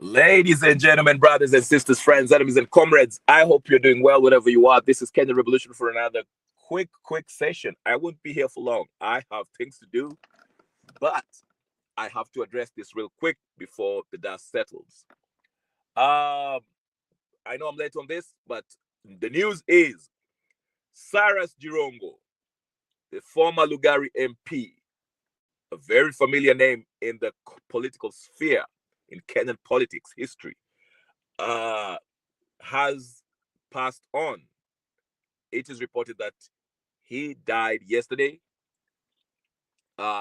Ladies and gentlemen, brothers and sisters, friends, enemies and comrades, I hope you're doing well wherever you are. This is Kenyan Revolution for another quick session. I won't be here for long. I have things to do, but I have to address this real quick before the dust settles. Um, I know I'm late on this, but the news is Cyrus Jirongo, the former Lugari MP, a very familiar name in the political sphere in Kenyan politics history, uh, has passed on. It is reported that he died yesterday.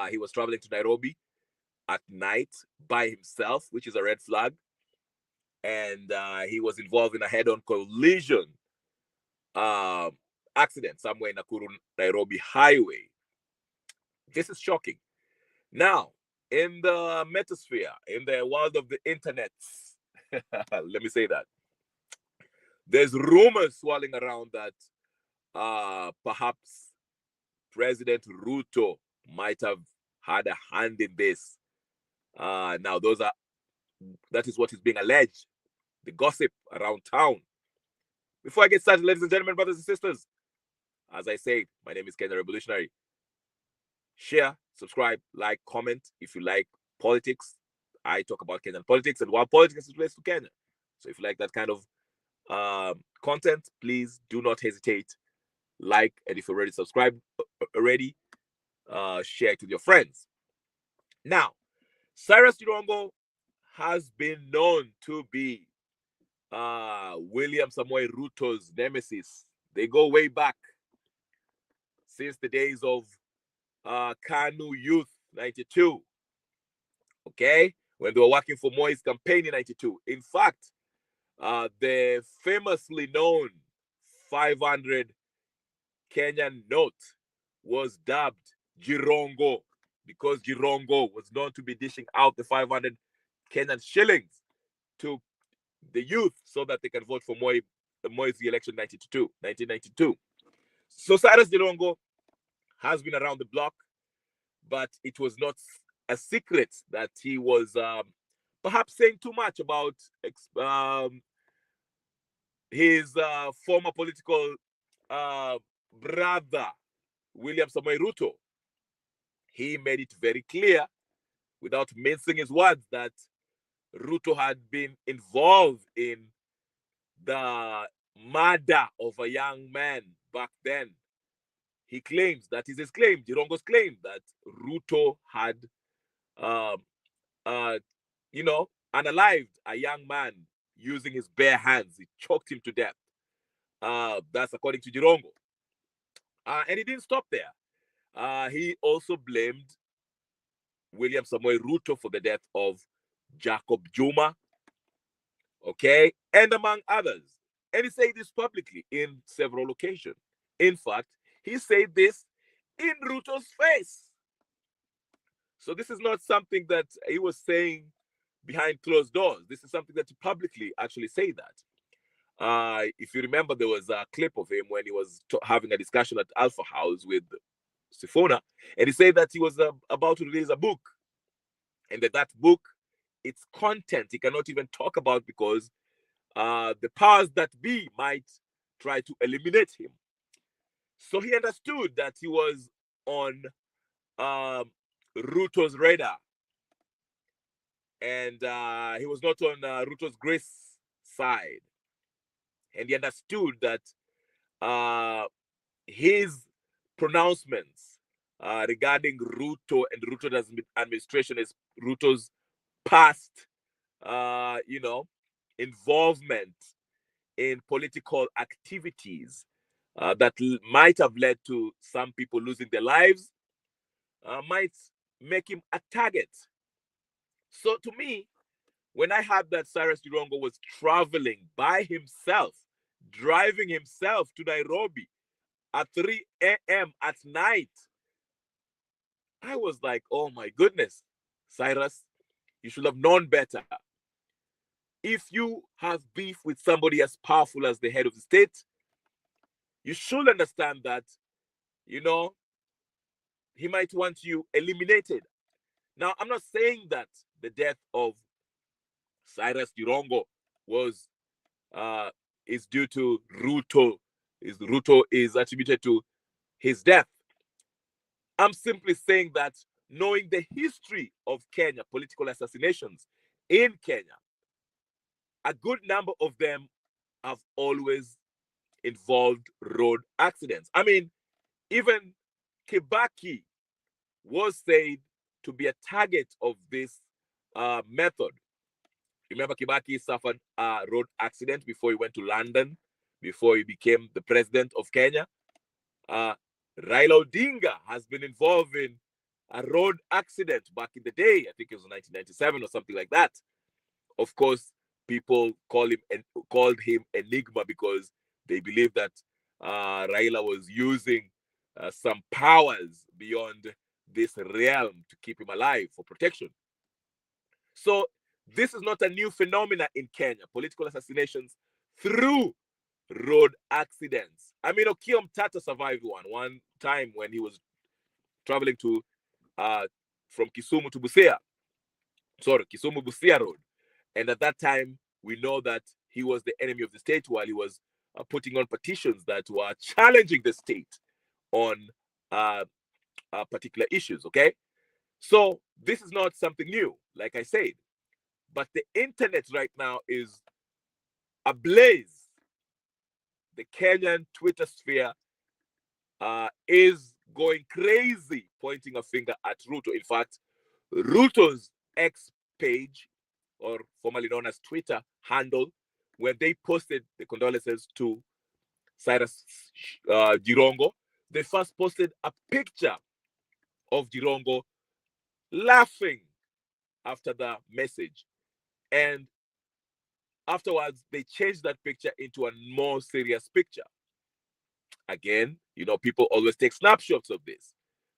He was traveling to Nairobi at night by himself, which is a red flag. And he was involved in a head on collision uh, accident somewhere in Nakuru Nairobi highway. This is shocking. Now, in the metasphere, in the world of the internet, let me say that there's rumors swirling around that perhaps President Ruto might have had a hand in this. Now, that is what is being alleged, the gossip around town. Before I get started, ladies and gentlemen, brothers and sisters, as I said, my name is Ken the Revolutionary. Share, subscribe, like, comment if you like politics. I talk about Kenyan politics and what politics is related to Kenya. So if you like that kind of content, please do not hesitate. Like, and if you're already subscribed already, share it with your friends. Now, Cyrus Jirongo has been known to be William Samoei Ruto's nemesis. They go way back since the days of Kanu Youth 92. Okay, when they were working for Moi's campaign in 92. In fact, the famously known 500 Kenyan note was dubbed Jirongo because Jirongo was known to be dishing out the 500 Kenyan shillings to the youth so that they can vote for Moi's election 1992. So Cyrus Jirongo has been around the block, but it was not a secret that he was perhaps saying too much about his former political brother, William Samoei Ruto. He made it very clear, without mincing his words, that Ruto had been involved in the murder of a young man back then. He claims, that is his claim, Jirongo's claim, that Ruto had, um, uh, unalived a young man using his bare hands. He choked him to death. That's according to Jirongo. And he didn't stop there. He also blamed William Samoei Ruto for the death of Jacob Juma, okay, and among others. And he said this publicly in several occasions. In fact, he said this in Ruto's face. So this is not something that he was saying behind closed doors. This is something that he publicly actually said that. If you remember, there was a clip of him when he was having a discussion at Alpha House with Sifuna, and he said that he was about to release a book, and that book, its content, he cannot even talk about because the powers that be might try to eliminate him. So he understood that he was on Ruto's radar, and he was not on Ruto's grace side. And he understood that his pronouncements regarding Ruto and Ruto's administration is Ruto's past, involvement in political activities that might have led to some people losing their lives, might make him a target. So to me, when I heard that Cyrus Jirongo was traveling by himself, driving himself to Nairobi at 3 a.m. at night, I was like, oh my goodness, Cyrus, you should have known better. If you have beef with somebody as powerful as the head of the state, you should understand that, he might want you eliminated. Now, I'm not saying that the death of Cyrus Jirongo was is due to Ruto. Ruto is attributed to his death. I'm simply saying that knowing the history of Kenya, political assassinations in Kenya, a good number of them have always involved road accidents. I mean, even Kibaki was said to be a target of this method. Remember, Kibaki suffered a road accident before he went to London, before he became the president of Kenya. Raila Odinga has been involved in a road accident back in the day. I think it was 1997 or something like that. Of course, people called him Enigma because they believe that Raila was using some powers beyond this realm to keep him alive for protection. So this is not a new phenomenon in Kenya, political assassinations through road accidents. I mean, Okiya Mtata survived one time when he was traveling to from Kisumu to Busia. Sorry, Kisumu Busia Road. And at that time, we know that he was the enemy of the state while he was putting on petitions that were challenging the state on particular issues, okay? So this is not something new, like I said. But the internet right now is ablaze. The Kenyan Twitter sphere is going crazy, pointing a finger at Ruto. In fact, Ruto's X page, or formerly known as Twitter handle, when they posted the condolences to Cyrus Jirongo, they first posted a picture of Jirongo laughing after the message. And afterwards, they changed that picture into a more serious picture. Again, you know, people always take snapshots of this.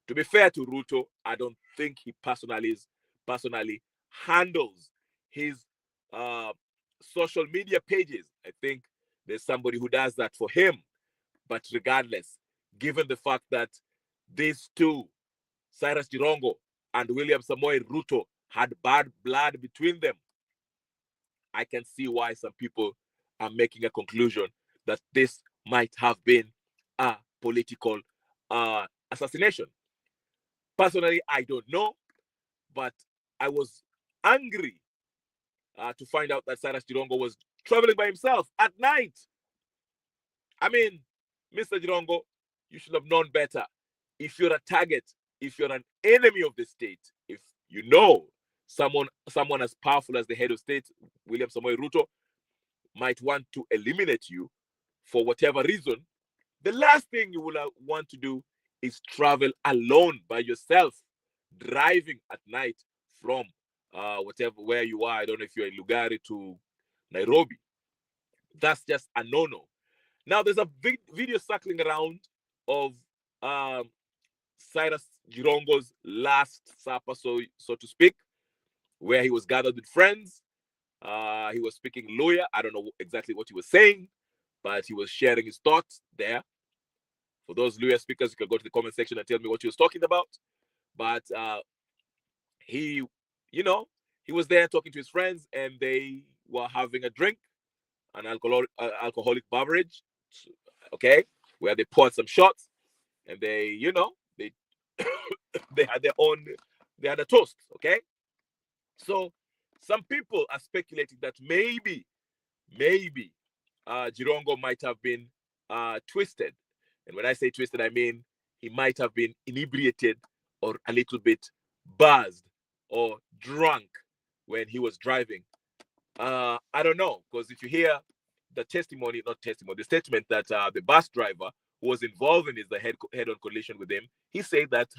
To be fair to Ruto, I don't think he personally handles his social media pages. I think there's somebody who does that for him. But regardless, given the fact that these two, Cyrus Jirongo and William Samoei Ruto, had bad blood between them, I can see why some people are making a conclusion that this might have been a political assassination. Personally, I don't know, but I was angry to find out that Cyrus Jirongo was traveling by himself at night. I mean, Mr. Jirongo, you should have known better. If you're a target, if you're an enemy of the state, if you know someone as powerful as the head of state, William Samoei Ruto, might want to eliminate you for whatever reason, the last thing you will want to do is travel alone by yourself, driving at night from where you are. I don't know if you're in Lugari to Nairobi. That's just a no-no. Now, there's a video circling around of Cyrus Jirongo's last supper, so to speak, where he was gathered with friends. He was speaking Luya. I don't know exactly what he was saying, but he was sharing his thoughts there. For those Luya speakers, you can go to the comment section and tell me what he was talking about. But he was there talking to his friends, and they were having a drink, an alcoholic beverage, okay, where they poured some shots, and they they had a toast, okay. So some people are speculating that maybe Jirongo might have been twisted. And when I say twisted, I mean he might have been inebriated or a little bit buzzed or drunk when he was driving. I don't know, because if you hear the statement that the bus driver who was involved in the head-on collision with him, he said that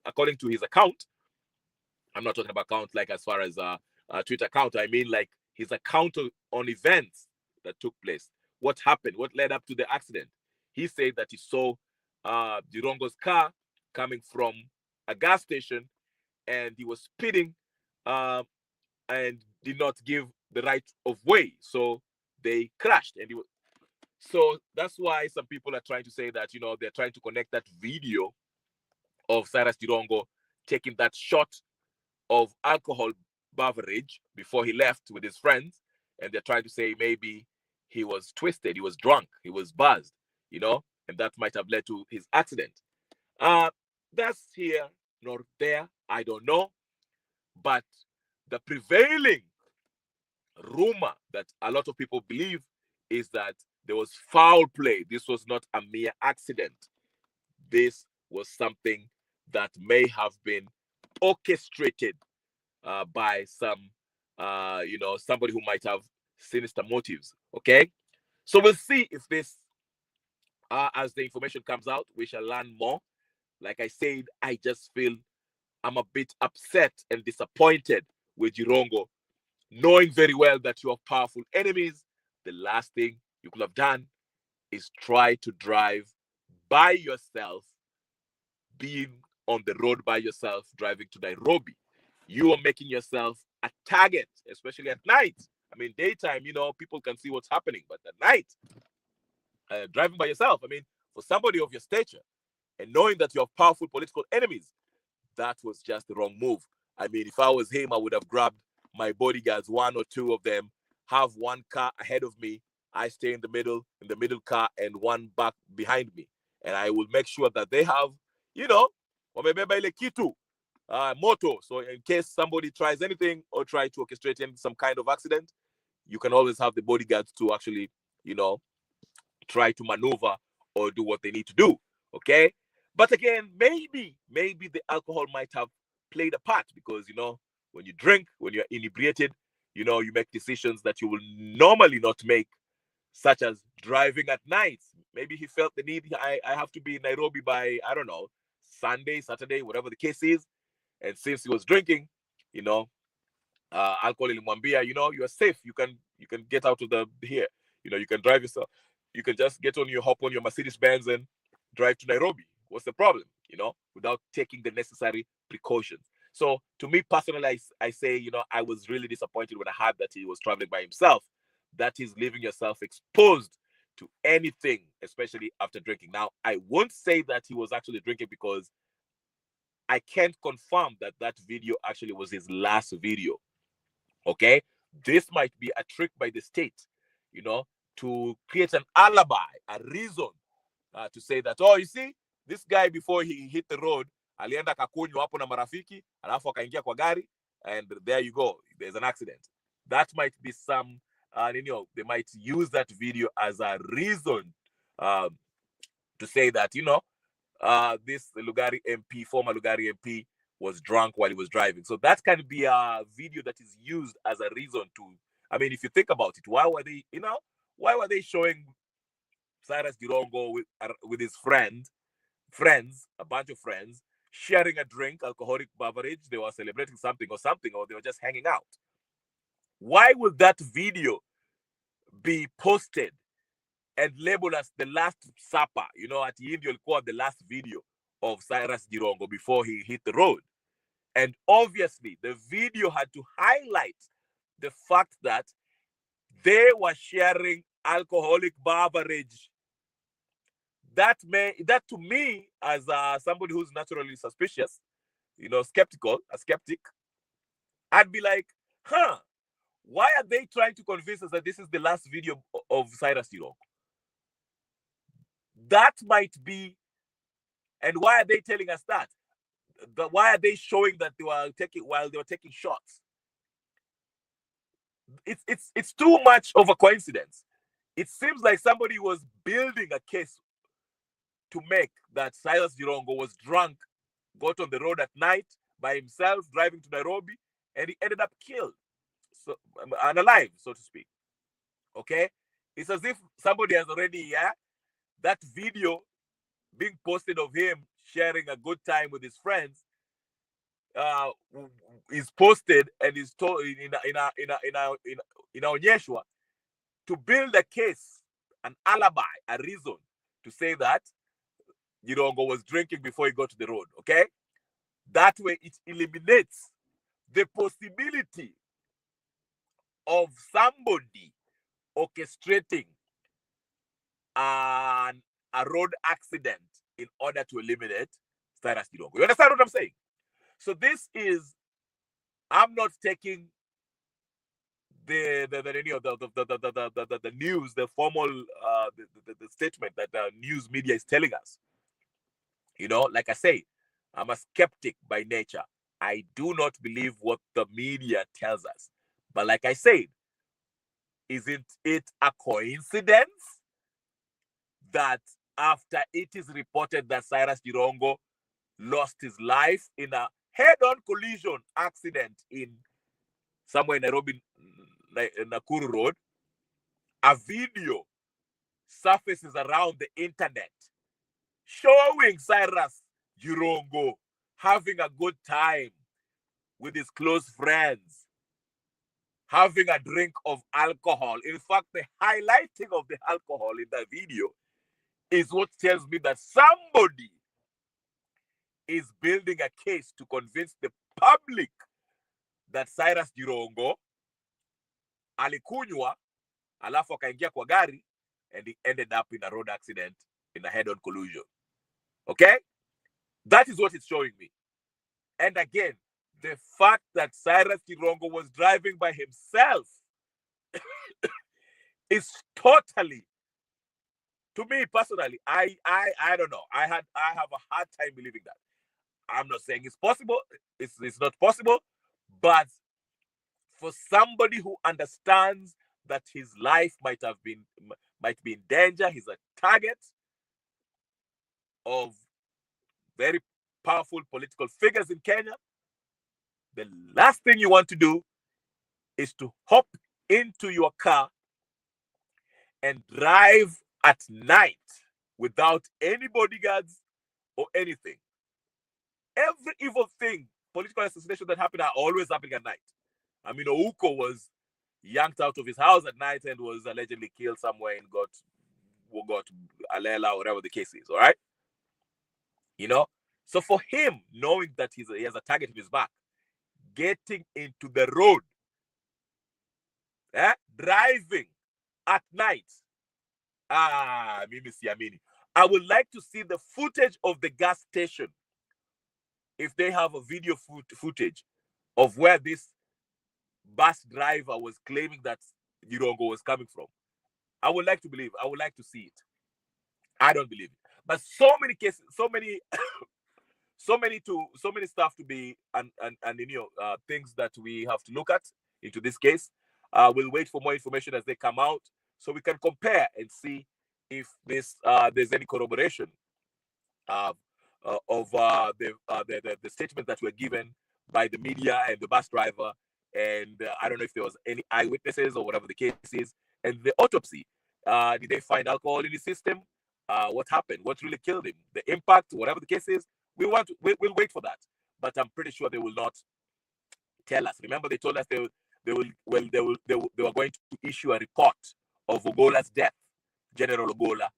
according to his account, I'm not talking about account like as far as a Twitter account, I mean like his account on events that took place. What happened? What led up to the accident? He said that he saw Jirongo's car coming from a gas station, and he was speeding and did not give the right of way. So they crashed. So that's why some people are trying to say that, they're trying to connect that video of Cyrus Jirongo taking that shot of alcohol beverage before he left with his friends, and they're trying to say maybe he was twisted, he was drunk, he was buzzed, and that might have led to his accident. Uh, that's here nor there, I don't know, but the prevailing rumor that a lot of people believe is that there was foul play. This was not a mere accident. This was something that may have been orchestrated by somebody who might have sinister motives. Okay, so we'll see if this, as the information comes out, we shall learn more. Like I said, I just feel I'm a bit upset and disappointed with Jirongo, knowing very well that you have powerful enemies. The last thing you could have done is try to drive by yourself, being on the road by yourself, driving to Nairobi. You are making yourself a target, especially at night. I mean, daytime, people can see what's happening, but at night, driving by yourself, I mean, for somebody of your stature, and knowing that you have powerful political enemies, that was just the wrong move. I mean, if I was him, I would have grabbed my bodyguards, one or two of them, have one car ahead of me. I stay in the middle car, and one back behind me. And I will make sure that they have, wamebeba ile kitu, moto. So in case somebody tries anything or try to orchestrate some kind of accident, you can always have the bodyguards to actually, try to maneuver or do what they need to do. Okay. But again, maybe the alcohol might have played a part, because, when you drink, when you're inebriated, you make decisions that you will normally not make, such as driving at night. Maybe he felt the need. I have to be in Nairobi by, I don't know, Sunday, Saturday, whatever the case is. And since he was drinking, alcohol ilimwambia, you are safe. You can get out of the here. You can drive yourself. You can just hop on your Mercedes Benz and drive to Nairobi. What's the problem? Without taking the necessary precautions. So to me personally, I say, I was really disappointed when I heard that he was traveling by himself. That is leaving yourself exposed to anything, especially after drinking. Now, I won't say that he was actually drinking, because I can't confirm that video actually was his last video. Okay? This might be a trick by the state, to create an alibi, a reason to say that, oh, you see, this guy, before he hit the road, alienda kakunywa hapo na marafiki, alafu akaingia kwa gari, and there you go, there's an accident. That might be some, they might use that video as a reason to say that, this Lugari MP, former Lugari MP, was drunk while he was driving. So that can be a video that is used as a reason to, I mean, if you think about it, why were they showing Cyrus Girongo with his friends, a bunch of friends, sharing a drink, alcoholic beverage? They were celebrating something, or they were just hanging out. Why would that video be posted and labeled as the last supper? At the end, you'll call the last video of Cyrus Girongo before he hit the road. And obviously, the video had to highlight the fact that they were sharing alcoholic beverage. That to me, as somebody who's naturally suspicious, skeptical, a skeptic, I'd be like, why are they trying to convince us that this is the last video of Cyrus Girongo? That might be. And why are they telling us that? Why are they showing that they were taking shots? It's too much of a coincidence. It seems like somebody was building a case to make that Cyrus Girongo was drunk, got on the road at night by himself, driving to Nairobi, and he ended up killed, so unalive, so to speak. Okay, it's as if somebody has already, that video being posted of him sharing a good time with his friends is posted and is told inaonyeshwa to build a case, an alibi, a reason to say that Girongo was drinking before he got to the road. Okay, that way it eliminates the possibility of somebody orchestrating a road accident in order to eliminate Cyrus Girongo. You understand what I'm saying? So this is I'm not taking the news, the formal the statement that the news media is telling us. Like I say, I'm a skeptic by nature. I do not believe what the media tells us. But like I said, isn't it a coincidence that after it is reported that Cyrus Jirongo lost his life in a head-on collision accident in somewhere in Nairobi, Nakuru Road, a video surfaces around the internet showing Cyrus Jirongo having a good time with his close friends, having a drink of alcohol. In fact, the highlighting of the alcohol in that video is what tells me that somebody is building a case to convince the public that Cyrus Jirongo alikunywa alafu akaingia kwa gari and he ended up in a road accident, in a head-on collision. Okay? That is what it's showing me. And again, the fact that Cyrus Jirongo was driving by himself is totally, to me personally, I don't know. I have a hard time believing that. I'm not saying it's possible. It's not possible. But for somebody who understands that his life might be in danger, he's a target of very powerful political figures in Kenya, the last thing you want to do is to hop into your car and drive at night without any bodyguards or anything. Every evil thing, political assassination that happened are always happening at night. I mean, Ouko was yanked out of his house at night and was allegedly killed somewhere and got Alela, whatever the case is, all right? So for him, knowing that he has a target in his back, getting into the road, driving at night, Mimi Siamini. I would like to see the footage of the gas station, if they have a video footage of where this bus driver was claiming that Jirongo was coming from. I would like to believe. I would like to see it. I don't believe it. But so many cases, so many stuff to be and things that we have to look at into this case. We'll wait for more information as they come out so we can compare and see if there's any corroboration of the statement that were given by the media and the bus driver. And I don't know if there was any eyewitnesses or whatever the case is. And the autopsy, did they find alcohol in his system? What happened? What really killed him? The impact, whatever the case is, we'll wait for that. But I'm pretty sure they will not tell us. Remember, they told us they were going to issue a report of Ogola's death, General Ogola,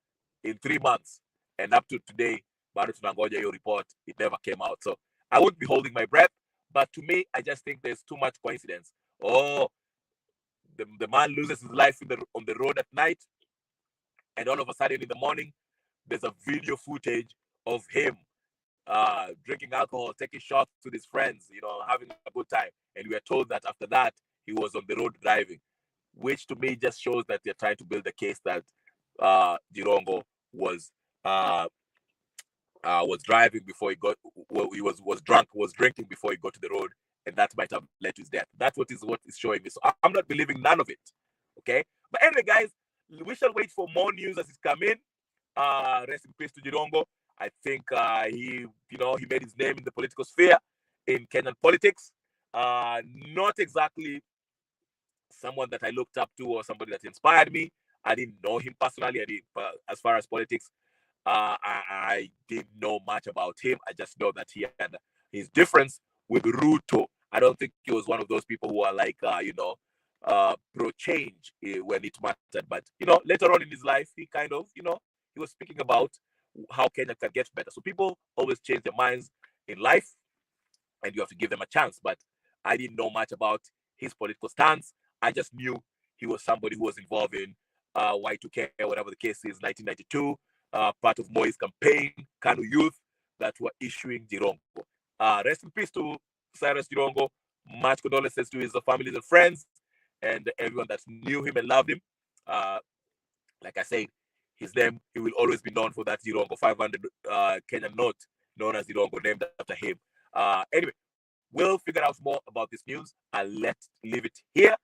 in 3 months. And up to today, bado tunangoja your report. It never came out. So I wouldn't be holding my breath. But to me, I just think there's too much coincidence. Oh, the man loses his life on the road at night, and all of a sudden in the morning, there's a video footage of him drinking alcohol, taking shots with his friends, having a good time. And we are told that after that, he was on the road driving, which to me just shows that they're trying to build a case that Jirongo was driving before he got, he was drunk, was drinking before he got to the road, and that might have led to his death. That's what is showing me. So I'm not believing none of it. Okay, but anyway, guys, we shall wait for more news as it's come in. Rest in peace to Jirongo. I think he made his name in the political sphere in Kenyan politics. Not exactly someone that I looked up to or somebody that inspired me. I didn't know him personally. As far as politics, I didn't know much about him. I just know that he had his difference with Ruto. I don't think he was one of those people who are like, pro change when it mattered. But, later on in his life, he kind of, he was speaking about how Kenya can get better. So people always change their minds in life, and you have to give them a chance. But I didn't know much about his political stance. I just knew he was somebody who was involved in Y2K, whatever the case is, 1992, part of Moi's campaign, Kanu Youth, that were issuing Jirongo. Rest in peace to Cyrus Jirongo. Much condolences to his families and friends and everyone that knew him and loved him. Like I said, his name, he will always be known for that Zirongo 500 Kenyan note known as Zirongo, named after him. Anyway, we'll figure out more about this news. I'll leave it here.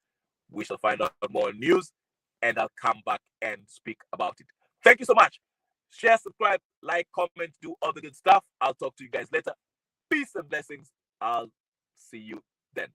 We shall find out more news, and I'll come back and speak about it. Thank you so much. Share, subscribe, like, comment, do all the good stuff. I'll talk to you guys later. Peace and blessings. I'll see you then.